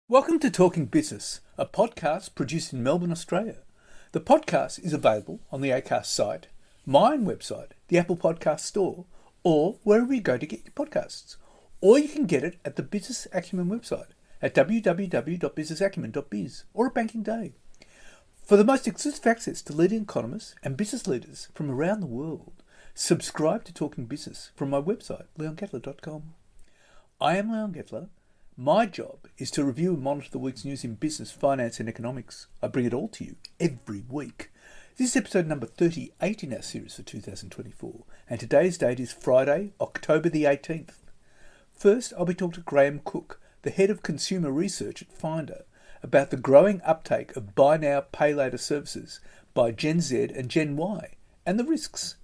Welcome to Talking Business, a podcast produced in Melbourne, Australia. The podcast is available on the Acast site, my own website, the Apple Podcast Store, or wherever you go to get your podcasts. Or you can get it at the Business Acumen website at www.businessacumen.biz or at Banking Day. For the most exclusive access to leading economists and business leaders from around the world, subscribe to Talking Business from my website, leongettler.com. I am Leon Gettler. My job is to review and monitor the week's news in business, finance and economics. I bring it all to you every week. This is episode number 38 in our series for 2024, and today's date is Friday, October the 18th. First, I'll be talking to Graham Cooke, the head of consumer research at Finder, about the growing uptake of buy now, pay later services by Gen Z and Gen Y, and the risks.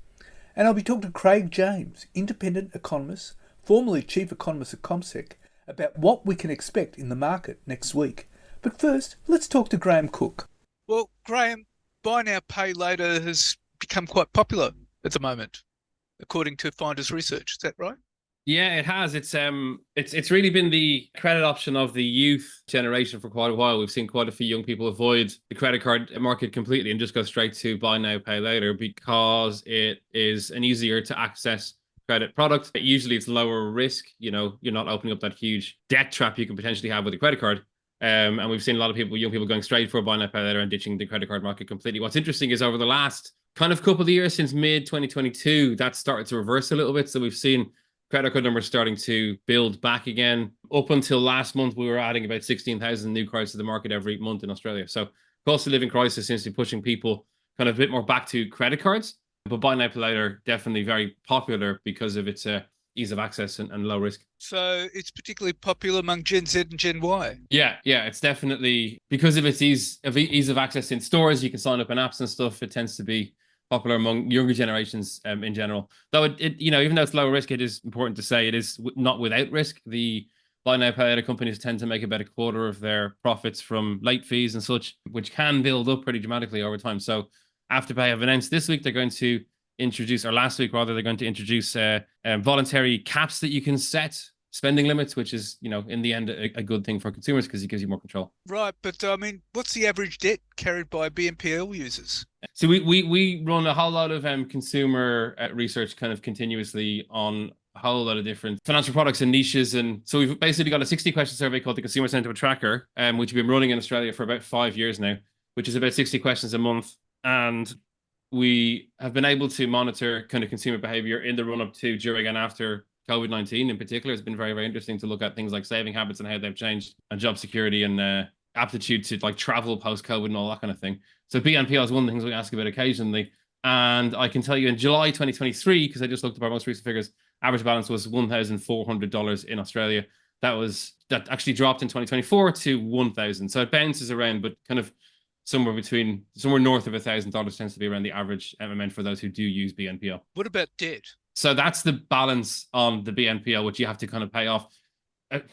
And I'll be talking to Craig James, independent economist, formerly chief economist at CommSec, about what we can expect in the market next week. But first, let's talk to Graham Cooke. Well, Graham, buy now, pay later has become quite popular at the moment, according to Finder's research. Is that right? Yeah, it has. It's really been the credit option of the youth generation for quite a while. We've seen quite a few young people avoid the credit card market completely and just go straight to buy now, pay later because it is an easier to access credit product. Usually it's lower risk. You know, you're not opening up that huge debt trap you can potentially have with a credit card. And we've seen a lot of people, young people, going straight for buy now, pay later and ditching the credit card market completely. What's interesting is over the last kind of couple of years, since mid 2022, that started to reverse a little bit. So we've seen credit card numbers starting to build back again. Up until last month, we were adding about 16,000 new cards to the market every month in Australia. So cost of living crisis seems to be pushing people kind of a bit more back to credit cards. But buy now, pay later, definitely very popular because of its ease of access and low risk. So it's particularly popular among Gen Z and Gen Y. Yeah, it's definitely because of its ease of access in stores. You can sign up in apps and stuff. It tends to be popular among younger generations in general. Though it even though it's low risk, it is important to say it is not without risk. The buy now, pay later companies tend to make about a quarter of their profits from late fees and such, which can build up pretty dramatically over time. So Afterpay have announced this week they're going to introduce, or last week rather, they're going to introduce voluntary caps that you can set, spending limits, which is, in the end, a good thing for consumers because it gives you more control. Right, but I mean, what's the average debt carried by BNPL users? So we run a whole lot of consumer research kind of continuously on a whole lot of different financial products and niches. And so we've basically got a 60-question survey called the Consumer Sentiment Tracker, which we've been running in Australia for about 5 years now, which is about 60 questions a month. And we have been able to monitor kind of consumer behavior in the run-up to, during, and after COVID-19 in particular. It's been very, very interesting to look at things like saving habits and how they've changed, and job security and aptitude to like travel post-COVID and all that kind of thing. So BNPL is one of the things we ask about occasionally. And I can tell you in July 2023, because I just looked at our most recent figures, average balance was $1,400 in Australia. That actually dropped in 2024 to 1,000. So it bounces around, but kind of somewhere north of $1,000 tends to be around the average amount for those who do use BNPL. What about debt? So that's the balance on the BNPL, which you have to kind of pay off.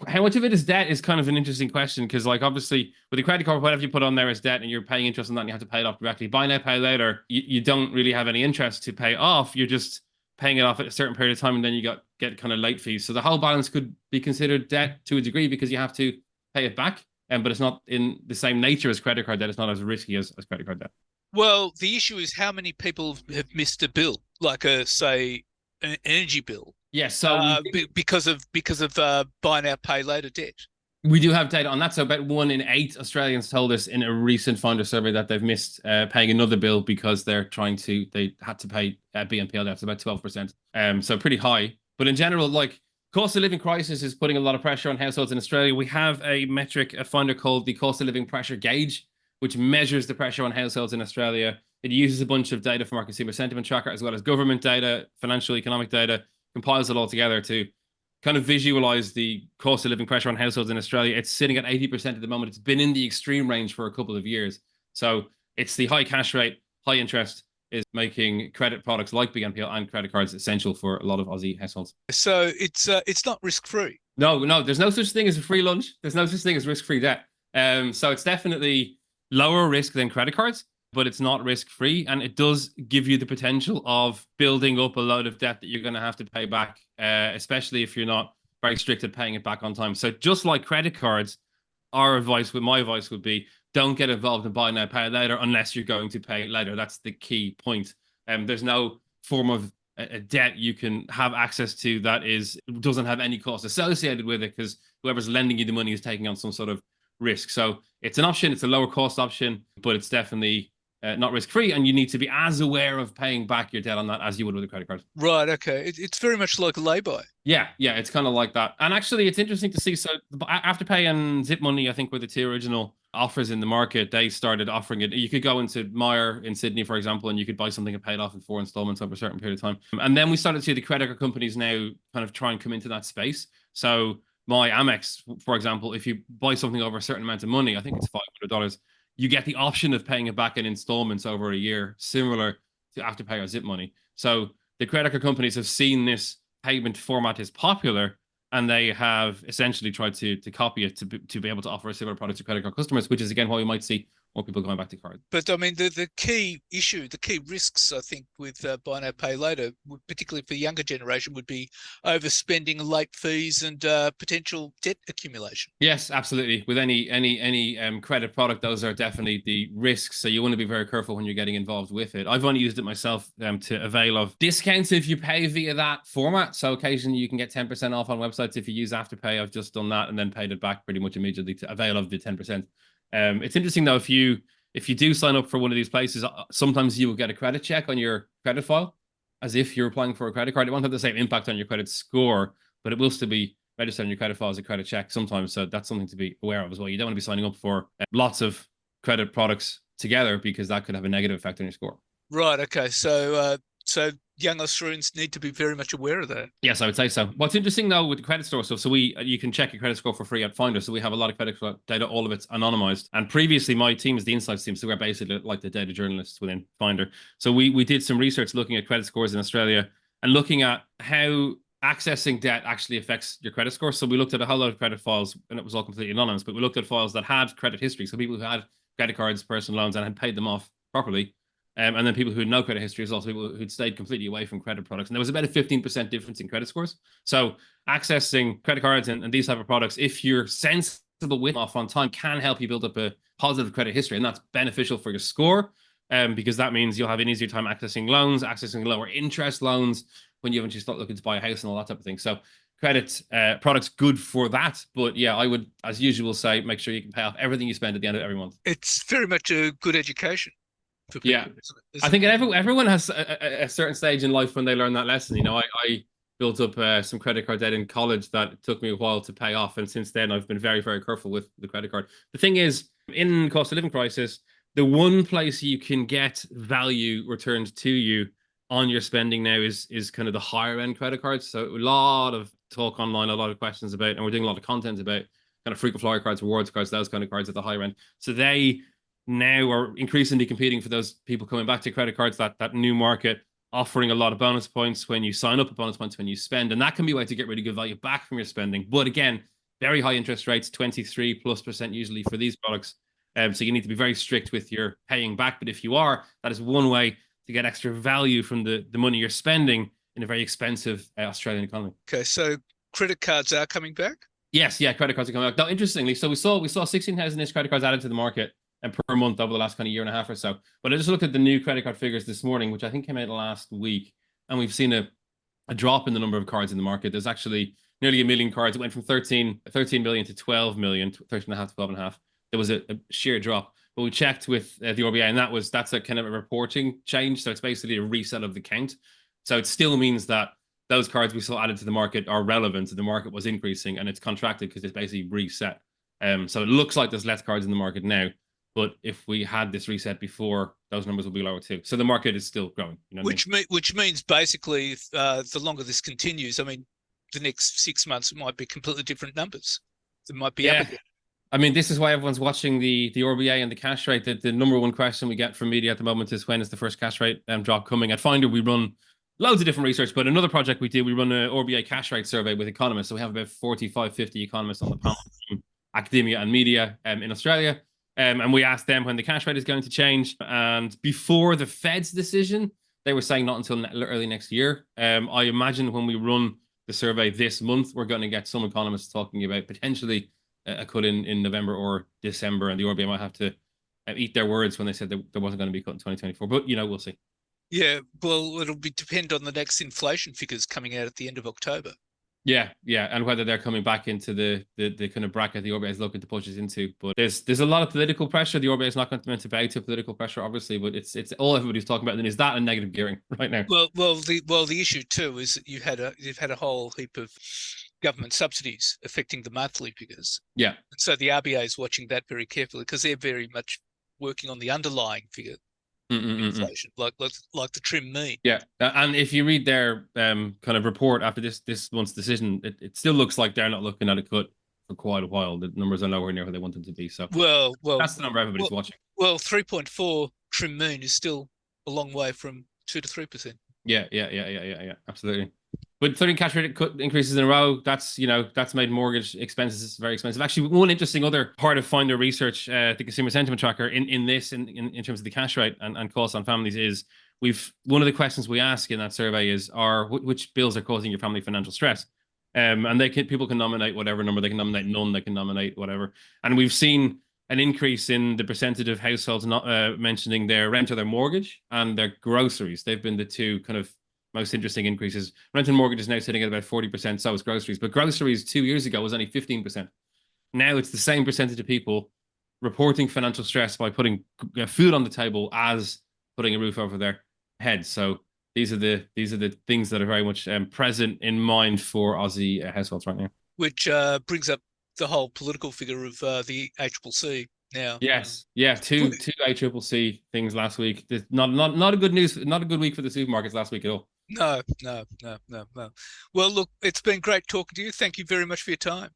How much of it is debt is kind of an interesting question because, like, obviously, with the credit card, whatever you put on there is debt and you're paying interest on that and you have to pay it off directly. Buy now, pay later, you don't really have any interest to pay off. You're just paying it off at a certain period of time and then you get kind of late fees. So the whole balance could be considered debt to a degree because you have to pay it back. But it's not in the same nature as credit card debt. It's not as risky as credit card debt. Well, the issue is how many people have missed a bill, like say an energy bill. Yes, so because of buy now, pay later debt. We do have data on that. So about 1 in 8 Australians told us in a recent Finder survey that they've missed paying another bill because they had to pay BNPL debt. It's about 12%. So pretty high. But in general, like, cost of living crisis is putting a lot of pressure on households in Australia. We have a metric, a Finder called the cost of living pressure gauge, which measures the pressure on households in Australia. It uses a bunch of data from our consumer sentiment tracker, as well as government data, financial economic data, compiles it all together to kind of visualize the cost of living pressure on households in Australia. It's sitting at 80% at the moment. It's been in the extreme range for a couple of years. So it's the high cash rate, high interest is making credit products like BNPL and credit cards essential for a lot of Aussie households. So it's not risk-free. No, there's no such thing as a free lunch. There's no such thing as risk-free debt. So it's definitely lower risk than credit cards, but it's not risk-free. And it does give you the potential of building up a load of debt that you're going to have to pay back, especially if you're not very strict at paying it back on time. So just like credit cards, my advice would be, don't get involved in buy now, pay later unless you're going to pay later. That's the key point. There's no form of a debt you can have access to that doesn't have any cost associated with it, because whoever's lending you the money is taking on some sort of risk. So it's an option. It's a lower cost option, but it's definitely not risk-free, and you need to be as aware of paying back your debt on that as you would with a credit card. Right, okay. It's very much like a lay-by. Yeah, it's kind of like that. And actually, it's interesting to see. So Afterpay and Zip Money, I think, were the two original offers in the market. They started offering it. You could go into Myer in Sydney, for example, and you could buy something and pay it off in 4 installments over a certain period of time. And then we started to see the credit card companies now kind of try and come into that space. So my Amex, for example, if you buy something over a certain amount of money, I think it's $500, you get the option of paying it back in installments over a year, similar to Afterpay or Zip Money. So the credit card companies have seen this payment format is popular, and they have essentially tried to copy it to be able to offer a similar product to credit card customers, which is, again, why we might see more people going back to cards. But I mean, the key issue, the key risks, I think, with buy now, pay later, particularly for the younger generation, would be overspending, late fees, and potential debt accumulation. Yes, absolutely. With any credit product, those are definitely the risks. So you want to be very careful when you're getting involved with it. I've only used it myself to avail of discounts if you pay via that format. So occasionally you can get 10% off on websites if you use Afterpay. I've just done that and then paid it back pretty much immediately to avail of the 10%. It's interesting though, if you do sign up for one of these places, sometimes you will get a credit check on your credit file as if you're applying for a credit card. It won't have the same impact on your credit score, but it will still be registered on your credit file as a credit check sometimes. So that's something to be aware of as well. You don't want to be signing up for lots of credit products together, because that could have a negative effect on your score. Right. Okay. So young Australians need to be very much aware of that. Yes, I would say so. What's interesting though with the credit score stuff, so you can check your credit score for free at Finder. So we have a lot of credit score data, all of it's anonymized. And previously my team is the insights team, so we're basically like the data journalists within Finder. So we did some research looking at credit scores in Australia and looking at how accessing debt actually affects your credit score. So we looked at a whole lot of credit files, and it was all completely anonymous, but we looked at files that had credit history. So people who had credit cards, personal loans, and had paid them off properly. And then people who had no credit history, as also people who'd stayed completely away from credit products. And there was about a 15% difference in credit scores. So accessing credit cards and these type of products, if you're sensible with off on time, can help you build up a positive credit history. And that's beneficial for your score, because that means you'll have an easier time accessing loans, accessing lower interest loans when you eventually start looking to buy a house and all that type of thing. So credit products good for that. But yeah, I would, as usual, say make sure you can pay off everything you spend at the end of every month. It's very much a good education. Yeah, I think everyone has a certain stage in life when they learn that lesson. You know, I built up some credit card debt in college that took me a while to pay off, and since then I've been very, very careful with the credit card. The thing is, in cost of living crisis, the one place you can get value returned to you on your spending now is kind of the higher end credit cards. So a lot of talk online, a lot of questions about, and we're doing a lot of content about kind of frequent flyer cards, rewards cards, those kind of cards at the higher end. So they now are increasingly competing for those people coming back to credit cards, that new market, offering a lot of bonus points when you sign up, bonus points when you spend. And that can be a way to get really good value back from your spending. But again, very high interest rates, 23+% usually for these products. So you need to be very strict with your paying back. But if you are, that is one way to get extra value from the money you're spending in a very expensive Australian economy. Okay, so credit cards are coming back? Yes, yeah, credit cards are coming back. Now, interestingly, so we saw 16,000-ish credit cards added to the market and per month over the last kind of year and a half or so. But I just looked at the new credit card figures this morning, which I think came out last week, and we've seen a drop in the number of cards in the market. There's actually nearly 1 million cards. It went from 13 million to 12 million, 13.5 to 12.5. There was a sheer drop. But we checked with the RBA, and that's a kind of a reporting change. So it's basically a reset of the count. So it still means that those cards we saw added to the market are relevant. The market was increasing, and it's contracted because it's basically reset. So it looks like there's less cards in the market now. But if we had this reset before, those numbers will be lower too. So the market is still growing. You know which means basically, the longer this continues, I mean, the next 6 months might be completely different numbers. It might be up again. I mean, this is why everyone's watching the RBA and the cash rate. The number one question we get from media at the moment is, when is the first cash rate drop coming? At Finder, we run loads of different research, but another project we run an RBA cash rate survey with economists. So we have about 45, 50 economists on the panel from academia and media in Australia. And we asked them when the cash rate is going to change. And before the Fed's decision, they were saying not until early next year. I imagine when we run the survey this month, we're going to get some economists talking about potentially a cut in November or December, and the RBA might have to eat their words when they said there wasn't going to be a cut in 2024. But we'll see. Yeah, well, it'll depend on the next inflation figures coming out at the end of October. Yeah, and whether they're coming back into the kind of bracket the RBA is looking to push us into. But there's a lot of political pressure. The RBA is not going to bow to political pressure, obviously, but it's all everybody's talking about. And is that a negative gearing right now? The issue too is that you've had a whole heap of government subsidies affecting the monthly figures. Yeah. So the RBA is watching that very carefully because they're very much working on the underlying figure. Inflation, like the trim mean. Yeah, and if you read their kind of report after this month's decision, it still looks like they're not looking at a cut for quite a while. The numbers are nowhere near where they want them to be. So well, that's the number everybody's watching. Well, 3.4 trim mean is still a long way from 2 to 3%. Yeah, absolutely. But 30 cash rate cut increases in a row, that's made mortgage expenses very expensive. Actually, one interesting other part of Finder research, the consumer sentiment tracker in terms of the cash rate and costs on families is one of the questions we ask in that survey is which bills are causing your family financial stress? And people can nominate whatever number, they can nominate none, they can nominate whatever. And we've seen an increase in the percentage of households not mentioning their rent or their mortgage and their groceries. They've been the two kind of most interesting increases. Rent and mortgage is now sitting at about 40%, so is groceries. But groceries 2 years ago was only 15%. Now it's the same percentage of people reporting financial stress by putting food on the table as putting a roof over their heads. So these are the things that are very much present in mind for Aussie households right now. Which brings up the whole political figure of the ACCC now. Yes, two ACCC things last week. Not a good week for the supermarkets last week at all. No. Well, look, it's been great talking to you. Thank you very much for your time.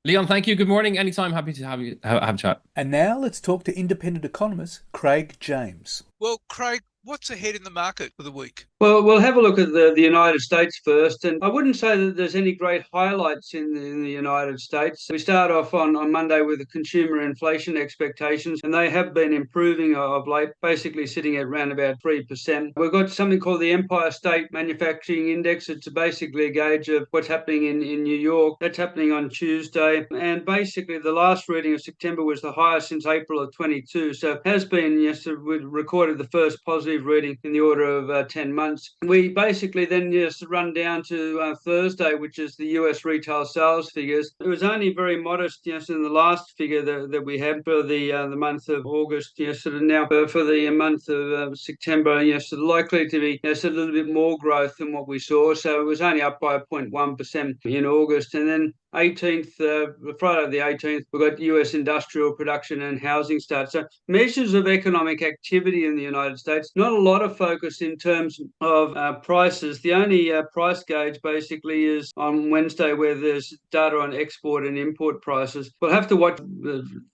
Leon, thank you. Good morning. Anytime. Happy to have you have a chat. And now let's talk to independent economist Craig James. Well, Craig, what's ahead in the market for the week? Well, we'll have a look at the United States first. And I wouldn't say that there's any great highlights in the United States. We start off on Monday with the consumer inflation expectations, and they have been improving of late, basically sitting at around about 3%. We've got something called the Empire State Manufacturing Index. It's basically a gauge of what's happening in New York. That's happening on Tuesday. And basically the last reading of September was the highest since April of 22. So it has been, we recorded the first positive reading in the order of 10 months. We basically then just run down to Thursday, which is the US retail sales figures. It was only very modest, in the last figure that we had for the month of August. Now for the month of September, likely to be a little bit more growth than what we saw. So it was only up by 0.1% in August, and then 18th, Friday the 18th, we've got US industrial production and housing starts. So measures of economic activity in the United States, not a lot of focus in terms of prices. The only price gauge basically is on Wednesday, where there's data on export and import prices. We'll have to watch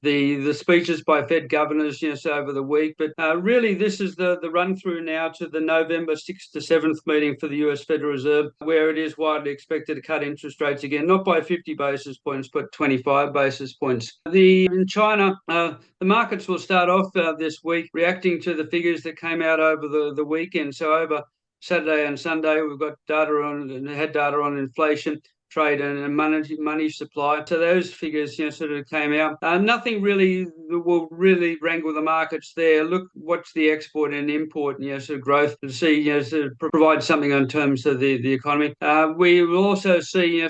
the speeches by Fed governors over the week, but really this is the run through now to the November 6th to 7th meeting for the US Federal Reserve, where it is widely expected to cut interest rates again, not by 50 basis points, but 25 basis points. In China, the markets will start off this week reacting to the figures that came out over the weekend. So over Saturday and Sunday, we've got data on inflation, trade and money supply. So those figures, sort of came out. Nothing really will really wrangle the markets there. Watch the export and import, sort of growth to see, sort of provide something in terms of the economy. We will also see,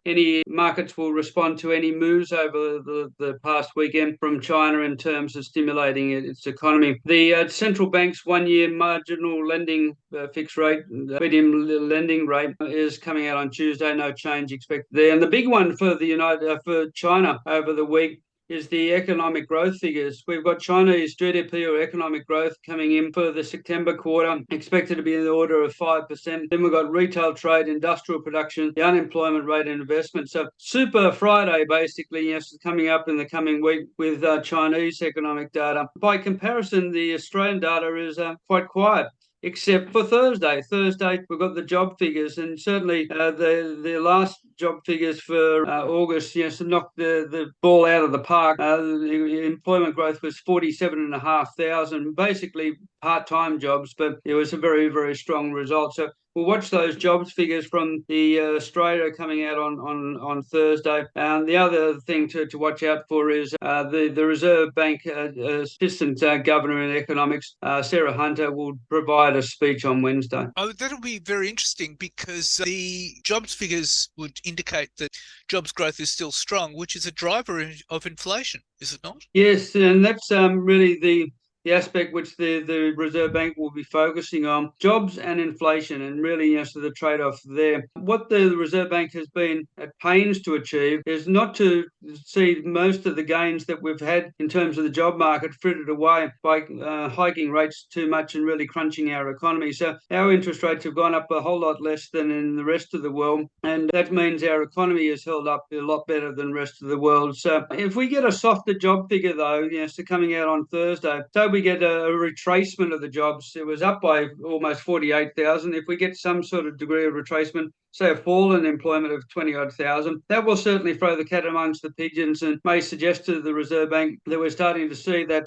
any markets will respond to any moves over the past weekend from China in terms of stimulating its economy. The central bank's 1 year marginal lending fixed rate, medium lending rate, is coming out on Tuesday. No change expected there. And the big one for for China over the week is the economic growth figures. We've got Chinese GDP or economic growth coming in for the September quarter, expected to be in the order of 5%. Then we've got retail trade, industrial production, the unemployment rate and investment. So Super Friday basically coming up in the coming week with Chinese economic data. By comparison, the Australian data is quite quiet, except for Thursday. Thursday, we've got the job figures, and certainly the last job figures for August, knocked the ball out of the park. The employment growth was 47,500, basically part-time jobs, but it was a very, very strong result. So we'll watch those jobs figures from the Australia coming out on Thursday. And the other thing to watch out for is the Reserve Bank Assistant Governor in Economics, Sarah Hunter, will provide a speech on Wednesday. Oh, that'll be very interesting because the jobs figures would indicate that jobs growth is still strong, which is a driver of inflation, is it not? Yes, and that's really the aspect which the Reserve Bank will be focusing on, jobs and inflation, and really so the trade-off there. What the Reserve Bank has been at pains to achieve is not to see most of the gains that we've had in terms of the job market frittered away by hiking rates too much and really crunching our economy. So our interest rates have gone up a whole lot less than in the rest of the world, and that means our economy is held up a lot better than the rest of the world. So if we get a softer job figure, though, so coming out on Thursday, so we get a retracement of the jobs. It was up by almost 48,000. If we get some sort of degree of retracement, say a fall in employment of 20-odd thousand, that will certainly throw the cat amongst the pigeons and may suggest to the Reserve Bank that we're starting to see that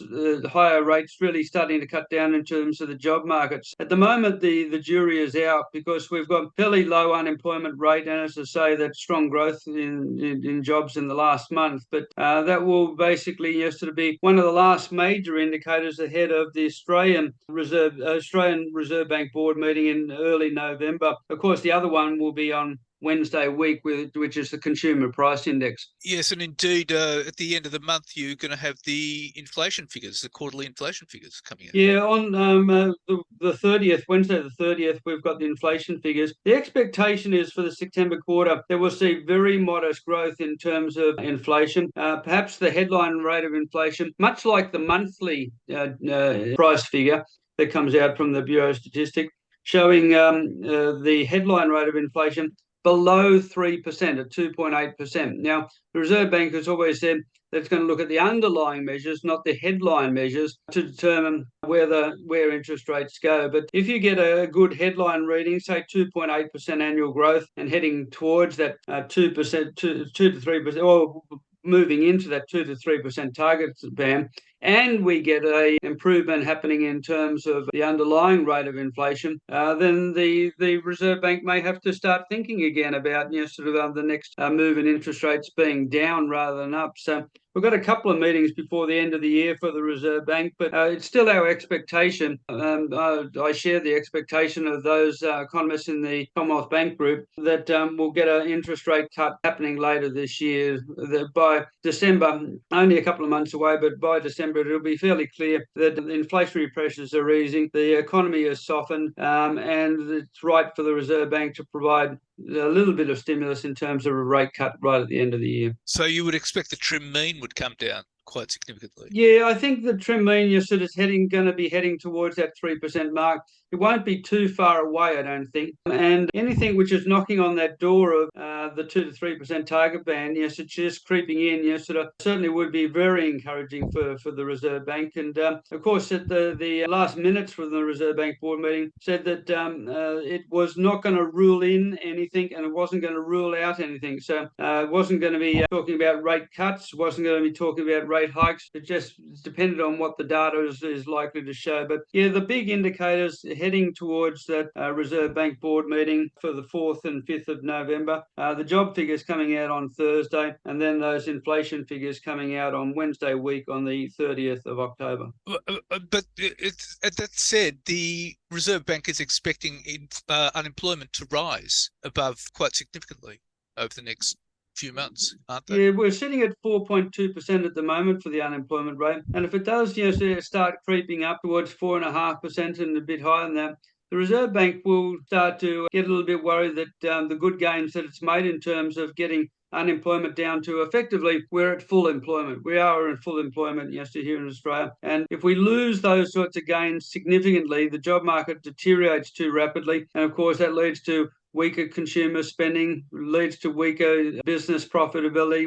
higher rates really starting to cut down in terms of the job markets. At the moment, the jury is out because we've got fairly low unemployment rate, and as I say, that strong growth in jobs in the last month. But that will basically sort of be one of the last major indicators ahead of the Australian Reserve Bank Board meeting in early November. Of course, the other one will be on Wednesday week, which is the Consumer Price Index. Yes, and indeed, at the end of the month, you're going to have the inflation figures, the quarterly inflation figures coming in. Yeah, on the 30th, Wednesday the 30th, we've got the inflation figures. The expectation is for the September quarter that we'll see very modest growth in terms of inflation. Perhaps the headline rate of inflation, much like the monthly price figure that comes out from the Bureau of Statistics, showing the headline rate of inflation below 3% at 2.8%. Now, the Reserve Bank has always said that it's going to look at the underlying measures, not the headline measures, to determine where interest rates go. But if you get a good headline reading, say 2.8% annual growth, and heading towards that 2%, 2 to 3%, or moving into that 2 to 3% target band, and we get a improvement happening in terms of the underlying rate of inflation, then the Reserve Bank may have to start thinking again about the next move in interest rates being down rather than up. So we've got a couple of meetings before the end of the year for the Reserve Bank, but it's still our expectation. I share the expectation of those economists in the Commonwealth Bank Group that we'll get an interest rate cut happening later this year. By December, only a couple of months away, but by December it'll be fairly clear that the inflationary pressures are easing, the economy has softened, and it's right for the Reserve Bank to provide a little bit of stimulus in terms of a rate cut right at the end of the year. So you would expect the trim mean would come down quite significantly? Yeah, I think the trim mean is going to be heading towards that 3% mark. It won't be too far away, I don't think. And anything which is knocking on that door of the 2 to 3% target band, it's just creeping in, certainly would be very encouraging for the Reserve Bank. And of course, at the last minutes from the Reserve Bank board meeting, said that it was not going to rule in anything and it wasn't going to rule out anything. So it wasn't going to be talking about rate cuts, wasn't going to be talking about rate hikes. It just depended on what the data is likely to show. But yeah, the big indicators heading towards that Reserve Bank board meeting for the 4th and 5th of November. The job figures coming out on Thursday, and then those inflation figures coming out on Wednesday week on the 30th of October. But that said, the Reserve Bank is expecting unemployment to rise above quite significantly over the next few months, aren't they? Yeah, we're sitting at 4.2% at the moment for the unemployment rate. And if it does start creeping up towards 4.5% and a bit higher than that, the Reserve Bank will start to get a little bit worried that the good gains that it's made in terms of getting unemployment down to effectively we're at full employment. We are in full employment here in Australia. And if we lose those sorts of gains significantly, the job market deteriorates too rapidly. And of course, that leads to weaker consumer spending, leads to weaker business profitability,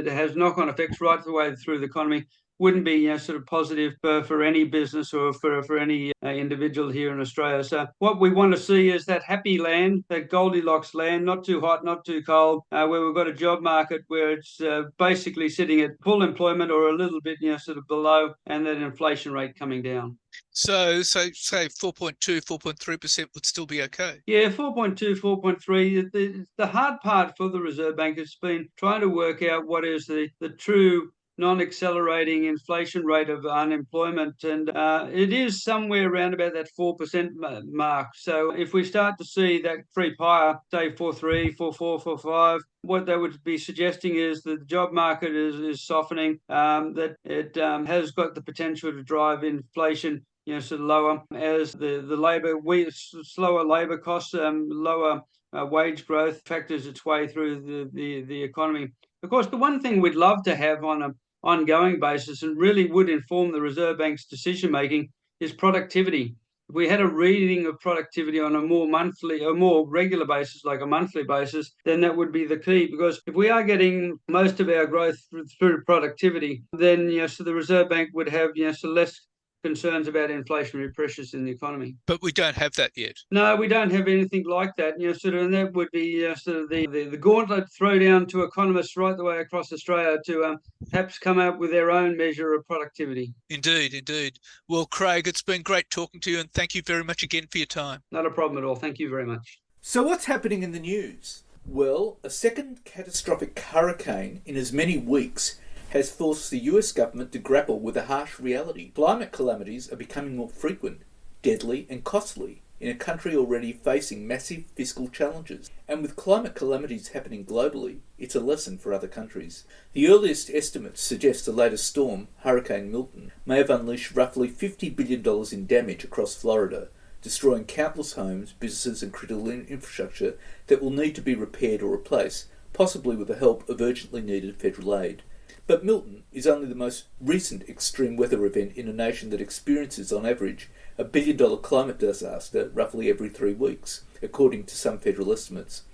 has knock-on effects right the way through the economy. wouldn't be sort of positive for any business or for any individual here in Australia. So what we want to see is that happy land, that Goldilocks land, not too hot, not too cold, where we've got a job market where it's basically sitting at full employment or a little bit sort of below, and that inflation rate coming down. So say 4.2, 4.3% would still be okay. Yeah, 4.2, 4.3. The hard part for the Reserve Bank has been trying to work out what is the true non-accelerating inflation rate of unemployment, and it is somewhere around about that 4% mark. So if we start to see that creep higher, say 4.3, 4.4, 4.5, what they would be suggesting is that the job market is softening, that it has got the potential to drive inflation sort of lower as the slower labour costs, lower wage growth factors its way through the economy. Of course, the one thing we'd love to have on an ongoing basis and really would inform the Reserve Bank's decision making is productivity. If we had a reading of productivity on a more regular basis, like a monthly basis, then that would be the key. Because if we are getting most of our growth through productivity, then so the Reserve Bank would have so less concerns about inflationary pressures in the economy. But we don't have that yet. No, we don't have anything like that. And that would be sort of the gauntlet throw down to economists right the way across Australia to perhaps come up with their own measure of productivity. Indeed. Well, Craig, it's been great talking to you, and thank you very much again for your time. Not a problem at all. Thank you very much. So what's happening in the news? Well, a second catastrophic hurricane in as many weeks has forced the US government to grapple with a harsh reality. Climate calamities are becoming more frequent, deadly and costly in a country already facing massive fiscal challenges. And with climate calamities happening globally, it's a lesson for other countries. The earliest estimates suggest the latest storm, Hurricane Milton, may have unleashed roughly $50 billion in damage across Florida, destroying countless homes, businesses and critical infrastructure that will need to be repaired or replaced, possibly with the help of urgently needed federal aid. But Milton is only the most recent extreme weather event in a nation that experiences, on average, $1 billion climate disaster roughly every 3 weeks, according to some federal estimates.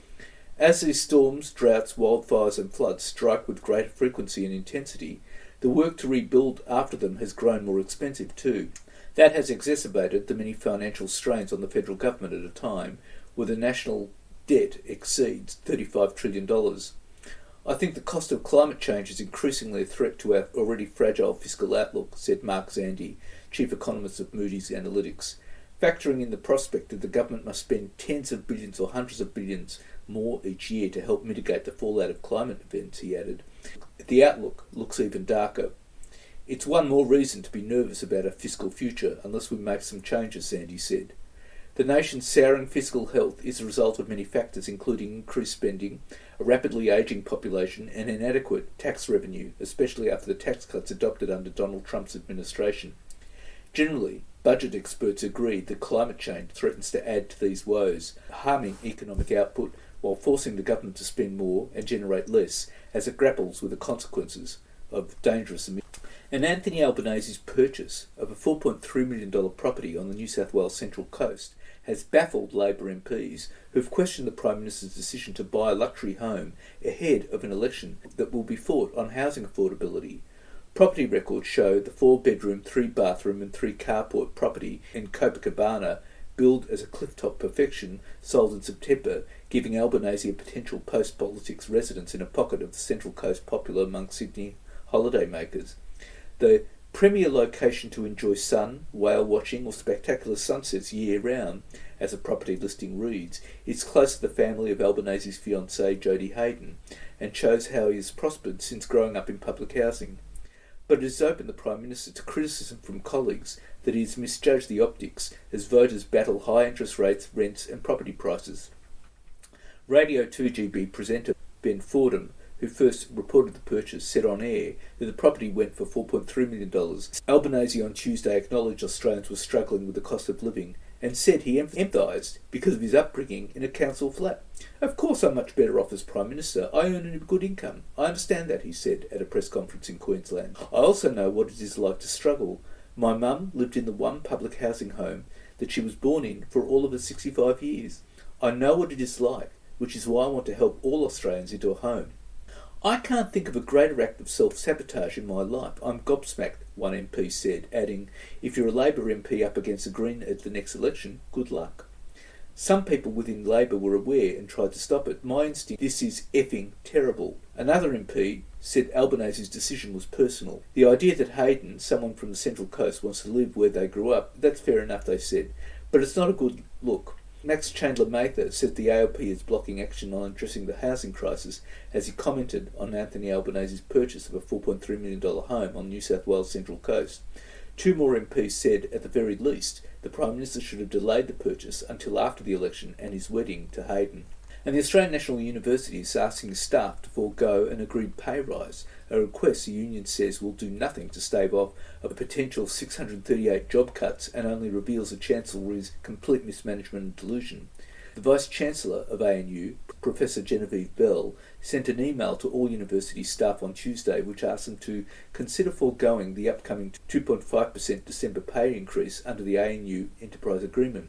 As these storms, droughts, wildfires and floods strike with greater frequency and intensity, the work to rebuild after them has grown more expensive too. That has exacerbated the many financial strains on the federal government at a time where the national debt exceeds $35 trillion. I think the cost of climate change is increasingly a threat to our already fragile fiscal outlook, said Mark Zandi, chief economist of Moody's Analytics, factoring in the prospect that the government must spend tens of billions or hundreds of billions more each year to help mitigate the fallout of climate events, he added. The outlook looks even darker. It's one more reason to be nervous about our fiscal future unless we make some changes, Zandi said. The nation's souring fiscal health is a result of many factors, including increased spending, a rapidly ageing population, and inadequate tax revenue, especially after the tax cuts adopted under Donald Trump's administration. Generally, budget experts agree that climate change threatens to add to these woes, harming economic output while forcing the government to spend more and generate less as it grapples with the consequences of dangerous emissions. And Anthony Albanese's purchase of a $4.3 million property on the New South Wales Central Coast has baffled Labor MPs who've questioned the Prime Minister's decision to buy a luxury home ahead of an election that will be fought on housing affordability. Property records show the 4-bedroom, 3-bathroom and 3-carport property in Copacabana, billed as a clifftop perfection, sold in September, giving Albanese a potential post-politics residence in a pocket of the Central Coast popular among Sydney holidaymakers. The premier location to enjoy sun, whale watching or spectacular sunsets year-round, as a property listing reads, is close to the family of Albanese's fiancée Jodie Hayden, and shows how he has prospered since growing up in public housing. But it has opened the Prime Minister to criticism from colleagues that he has misjudged the optics as voters battle high interest rates, rents and property prices. Radio 2GB presenter Ben Fordham, who first reported the purchase, said on air that the property went for $4.3 million. Albanese on Tuesday acknowledged Australians were struggling with the cost of living and said he empathised because of his upbringing in a council flat. Of course I'm much better off as Prime Minister. I earn a good income. I understand that, he said at a press conference in Queensland. I also know what it is like to struggle. My mum lived in the one public housing home that she was born in for all of her 65 years. I know what it is like, which is why I want to help all Australians into a home. I can't think of a greater act of self-sabotage in my life. I'm gobsmacked, one MP said, adding, if you're a Labor MP up against a Green at the next election, good luck. Some people within Labor were aware and tried to stop it. My instinct, this is effing terrible. Another MP said Albanese's decision was personal. The idea that Hayden, someone from the Central Coast, wants to live where they grew up, that's fair enough, they said. But it's not a good look. Max Chandler-Mather said the ALP is blocking action on addressing the housing crisis as he commented on Anthony Albanese's purchase of a $4.3 million home on New South Wales Central Coast. Two more MPs said, at the very least, the Prime Minister should have delayed the purchase until after the election and his wedding to Hayden. And the Australian National University is asking staff to forego an agreed pay rise, a request the union says will do nothing to stave off a potential 638 job cuts and only reveals the Chancellery's complete mismanagement and delusion. The Vice-Chancellor of ANU, Professor Genevieve Bell, sent an email to all university staff on Tuesday which asked them to consider foregoing the upcoming 2.5% December pay increase under the ANU Enterprise Agreement.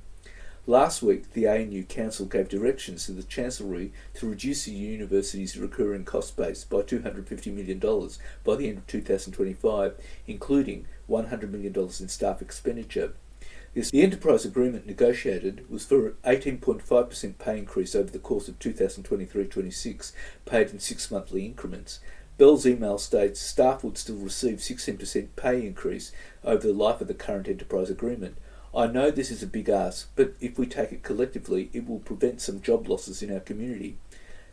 Last week, the ANU Council gave directions to the Chancellery to reduce the university's recurring cost base by $250 million by the end of 2025, including $100 million in staff expenditure. The Enterprise Agreement negotiated was for an 18.5% pay increase over the course of 2023-26, paid in 6 monthly increments. Bell's email states staff would still receive 16% pay increase over the life of the current Enterprise Agreement. I know this is a big ask, but if we take it collectively, it will prevent some job losses in our community.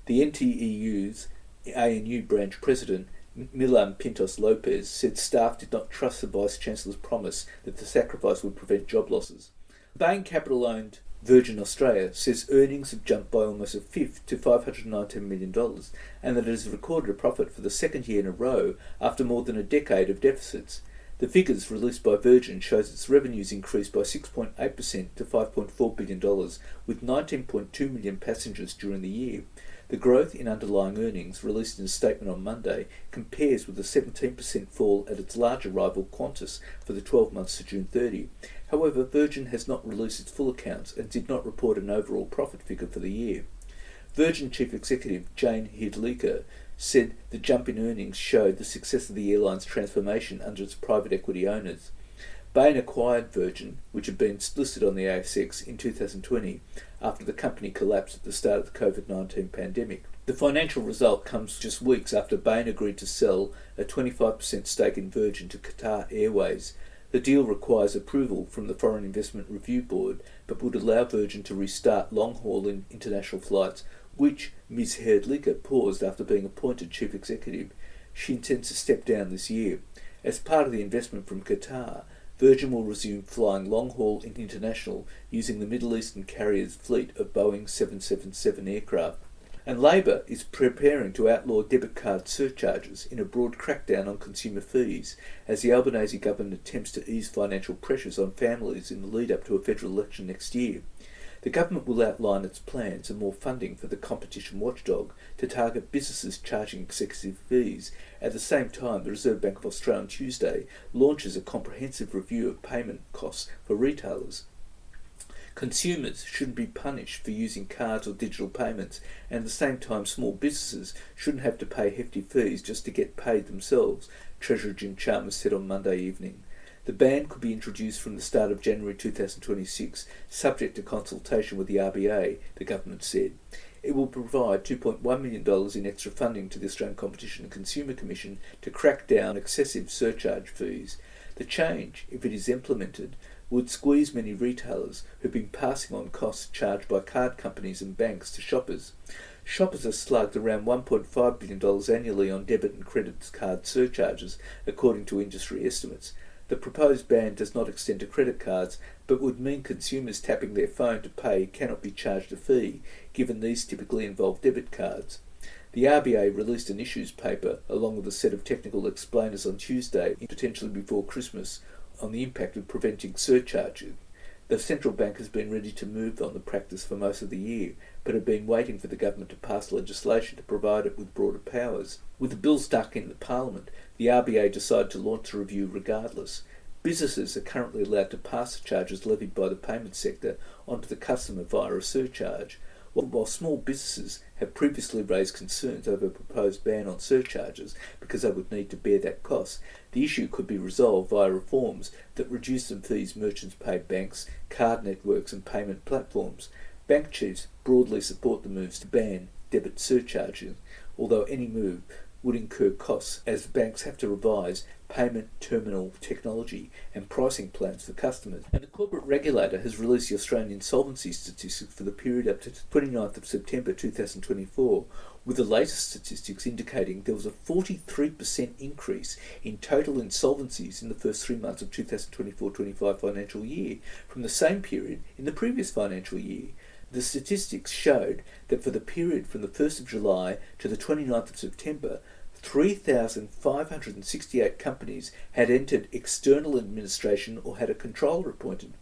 The NTEU's ANU branch president, Milan Pintos Lopez, said staff did not trust the Vice-Chancellor's promise that the sacrifice would prevent job losses. Bain Capital-owned Virgin Australia says earnings have jumped by almost a fifth to $519 million and that it has recorded a profit for the second year in a row after more than a decade of deficits. The figures released by Virgin shows its revenues increased by 6.8% to $5.4 billion, with 19.2 million passengers during the year. The growth in underlying earnings, released in a statement on Monday, compares with a 17% fall at its larger rival Qantas for the 12 months to June 30. However, Virgin has not released its full accounts and did not report an overall profit figure for the year. Virgin Chief Executive Jane Hrdlicka said the jump in earnings showed the success of the airline's transformation under its private equity owners. Bain acquired Virgin, which had been listed on the ASX in 2020 after the company collapsed at the start of the COVID-19 pandemic. The financial result comes just weeks after Bain agreed to sell a 25% stake in Virgin to Qatar Airways. The deal requires approval from the Foreign Investment Review Board, but would allow Virgin to restart long-haul international flights, which Ms. Hrdlicka paused after being appointed chief executive. She intends to step down this year. As part of the investment from Qatar, Virgin will resume flying long-haul and international using the Middle Eastern carrier's fleet of Boeing 777 aircraft. And Labor is preparing to outlaw debit card surcharges in a broad crackdown on consumer fees as the Albanese government attempts to ease financial pressures on families in the lead-up to a federal election next year. The government will outline its plans and more funding for the competition watchdog to target businesses charging excessive fees. At the same time, the Reserve Bank of Australia on Tuesday launches a comprehensive review of payment costs for retailers. Consumers shouldn't be punished for using cards or digital payments, and at the same time small businesses shouldn't have to pay hefty fees just to get paid themselves, Treasurer Jim Chalmers said on Monday evening. The ban could be introduced from the start of January 2026, subject to consultation with the RBA, the government said. It will provide $2.1 million in extra funding to the Australian Competition and Consumer Commission to crack down excessive surcharge fees. The change, if it is implemented, would squeeze many retailers who've been passing on costs charged by card companies and banks to shoppers. Shoppers are slugged around $1.5 billion annually on debit and credit card surcharges, according to industry estimates. The proposed ban does not extend to credit cards, but would mean consumers tapping their phone to pay cannot be charged a fee, given these typically involve debit cards. The RBA released an issues paper along with a set of technical explainers on Tuesday, potentially before Christmas, on the impact of preventing surcharging. The central bank has been ready to move on the practice for most of the year, but had been waiting for the government to pass legislation to provide it with broader powers. With the bill stuck in the Parliament, the RBA decided to launch a review regardless. Businesses are currently allowed to pass the charges levied by the payment sector onto the customer via a surcharge, While small businesses have previously raised concerns over a proposed ban on surcharges because they would need to bear that cost, the issue could be resolved via reforms that reduce the fees merchants pay banks, card networks and payment platforms. Bank chiefs broadly support the moves to ban debit surcharging, although any move would incur costs as the banks have to revise payment terminal technology and pricing plans for customers. And the corporate regulator has released the Australian insolvency statistics for the period up to 29th of September 2024, with the latest statistics indicating there was a 43% increase in total insolvencies in the first 3 months of 2024-25 financial year from the same period in the previous financial year. The statistics showed that for the period from the 1st of July to the 29th of September, 3,568 companies had entered external administration or had a controller appointed.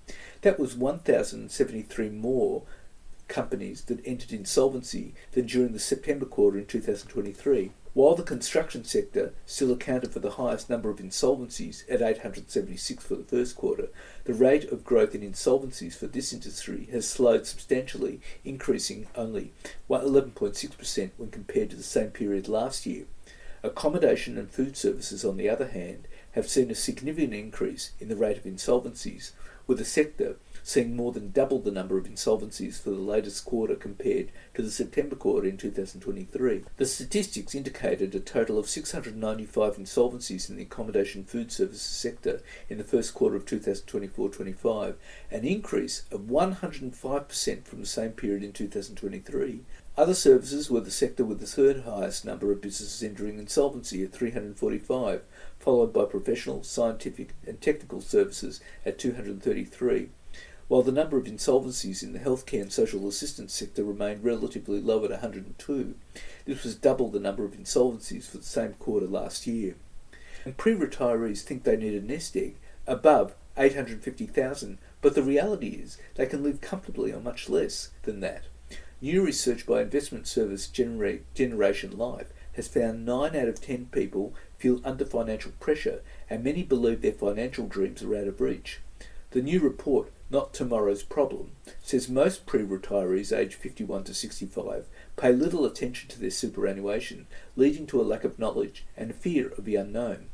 That was 1,073 more companies that entered insolvency than during the September quarter in 2023. While the construction sector still accounted for the highest number of insolvencies at 876 for the first quarter, the rate of growth in insolvencies for this industry has slowed substantially, increasing only 11.6% when compared to the same period last year. Accommodation and food services, on the other hand, have seen a significant increase in the rate of insolvencies, with the sector seeing more than double the number of insolvencies for the latest quarter compared to the September quarter in 2023. The statistics indicated a total of 695 insolvencies in the accommodation food services sector in the first quarter of 2024-25, an increase of 105% from the same period in 2023. Other services were the sector with the third highest number of businesses entering insolvency at 345, followed by professional, scientific and technical services at 233. While the number of insolvencies in the healthcare and social assistance sector remained relatively low at 102, this was double the number of insolvencies for the same quarter last year. And pre-retirees think they need a nest egg above $850,000, but the reality is they can live comfortably on much less than that. New research by investment service Generation Life has found 9 out of 10 people feel under financial pressure, and many believe their financial dreams are out of reach. The new report, Not Tomorrow's Problem, says most pre-retirees aged 51 to 65 pay little attention to their superannuation, leading to a lack of knowledge and a fear of the unknown.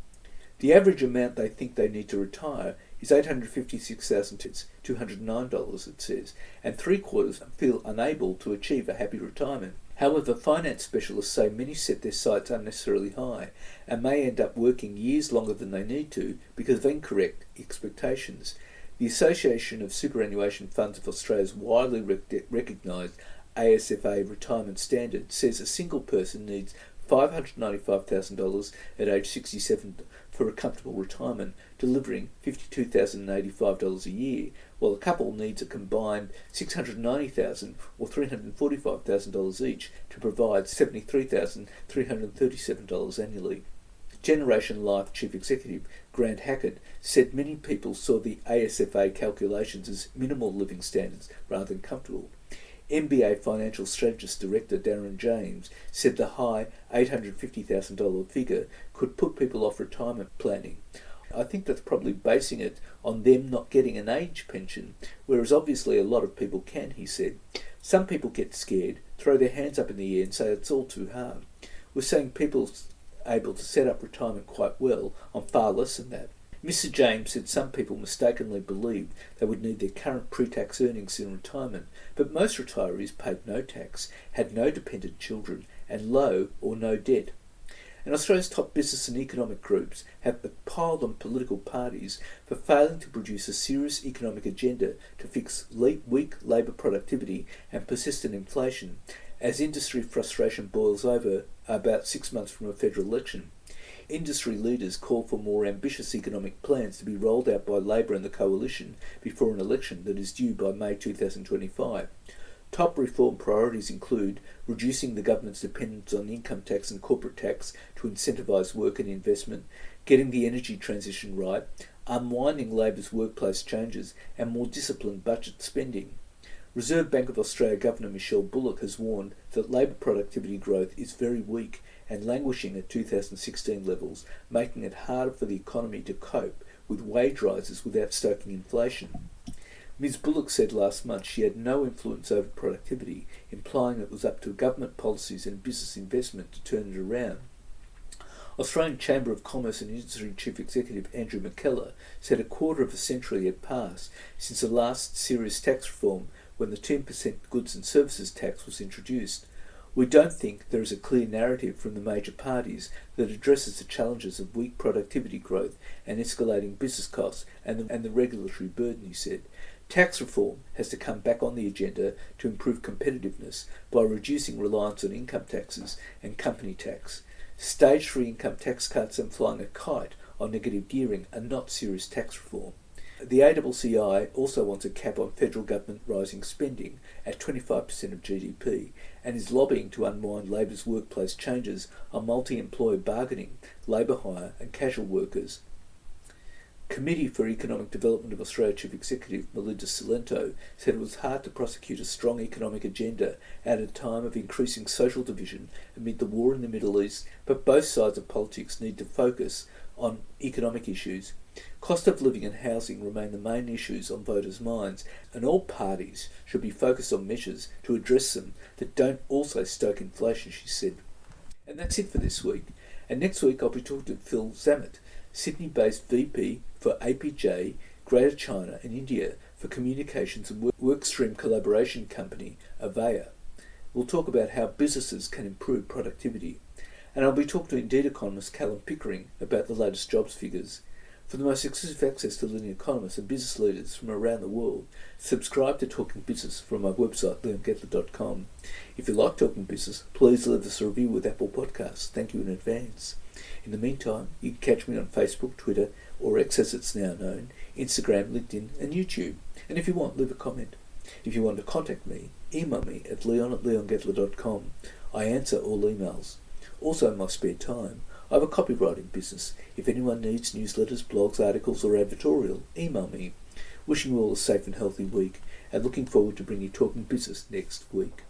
The average amount they think they need to retire is $856,209, it says, and 3/4 feel unable to achieve a happy retirement. However, finance specialists say many set their sights unnecessarily high and may end up working years longer than they need to because of incorrect expectations. The Association of Superannuation Funds of Australia's widely recognised ASFA retirement standard says a single person needs $595,000 at age 67 for a comfortable retirement, delivering $52,085 a year, while a couple needs a combined $690,000 or $345,000 each to provide $73,337 annually. Generation Life Chief Executive Grant Hackett said many people saw the ASFA calculations as minimal living standards rather than comfortable. MBA Financial Strategist Director Darren James said the high $850,000 figure could put people off retirement planning. I think that's probably basing it on them not getting an age pension, whereas obviously a lot of people can, he said. Some people get scared, throw their hands up in the air and say it's all too hard. We're saying people able to set up retirement quite well on far less than that. Mr. James said some people mistakenly believed they would need their current pre-tax earnings in retirement, but most retirees paid no tax, had no dependent children, and low or no debt. And Australia's top business and economic groups have piled on political parties for failing to produce a serious economic agenda to fix weak labour productivity and persistent inflation, as industry frustration boils over about 6 months from a federal election. Industry leaders call for more ambitious economic plans to be rolled out by Labor and the Coalition before an election that is due by May 2025. Top reform priorities include reducing the government's dependence on income tax and corporate tax to incentivise work and investment, getting the energy transition right, unwinding Labor's workplace changes, and more disciplined budget spending. Reserve Bank of Australia Governor Michelle Bullock has warned that labour productivity growth is very weak and languishing at 2016 levels, making it harder for the economy to cope with wage rises without stoking inflation. Ms Bullock said last month she had no influence over productivity, implying it was up to government policies and business investment to turn it around. Australian Chamber of Commerce and Industry Chief Executive Andrew McKellar said a quarter of a century had passed since the last serious tax reform, when the 10% goods and services tax was introduced. We don't think there is a clear narrative from the major parties that addresses the challenges of weak productivity growth and escalating business costs and the regulatory burden, he said. Tax reform has to come back on the agenda to improve competitiveness by reducing reliance on income taxes and company tax. Stage 3 income tax cuts and flying a kite on negative gearing are not serious tax reform. The ACCI also wants a cap on federal government rising spending at 25% of GDP and is lobbying to unwind Labor's workplace changes on multi-employer bargaining, labour hire and casual workers. Committee for Economic Development of Australia Chief Executive Melinda Cilento said it was hard to prosecute a strong economic agenda at a time of increasing social division amid the war in the Middle East, but both sides of politics need to focus on economic issues. Cost of living and housing remain the main issues on voters' minds, and all parties should be focused on measures to address them that don't also stoke inflation, she said. And that's it for this week. And next week I'll be talking to Phil Zammit, Sydney-based VP for APJ, Greater China and India for communications and workstream collaboration company Avaya. We'll talk about how businesses can improve productivity. And I'll be talking to Indeed economist Callum Pickering about the latest jobs figures. For the most exclusive access to leading economists and business leaders from around the world, subscribe to Talking Business from my website, leongettler.com. If you like Talking Business, please leave us a review with Apple Podcasts. Thank you in advance. In the meantime, you can catch me on Facebook, Twitter, or X as it's now known, Instagram, LinkedIn, and YouTube. And if you want, leave a comment. If you want to contact me, email me at leon@leongettler.com. I answer all emails. Also, in my spare time, I have a copywriting business. If anyone needs newsletters, blogs, articles, or advertorial, email me. Wishing you all a safe and healthy week, and looking forward to bringing you Talking Business next week.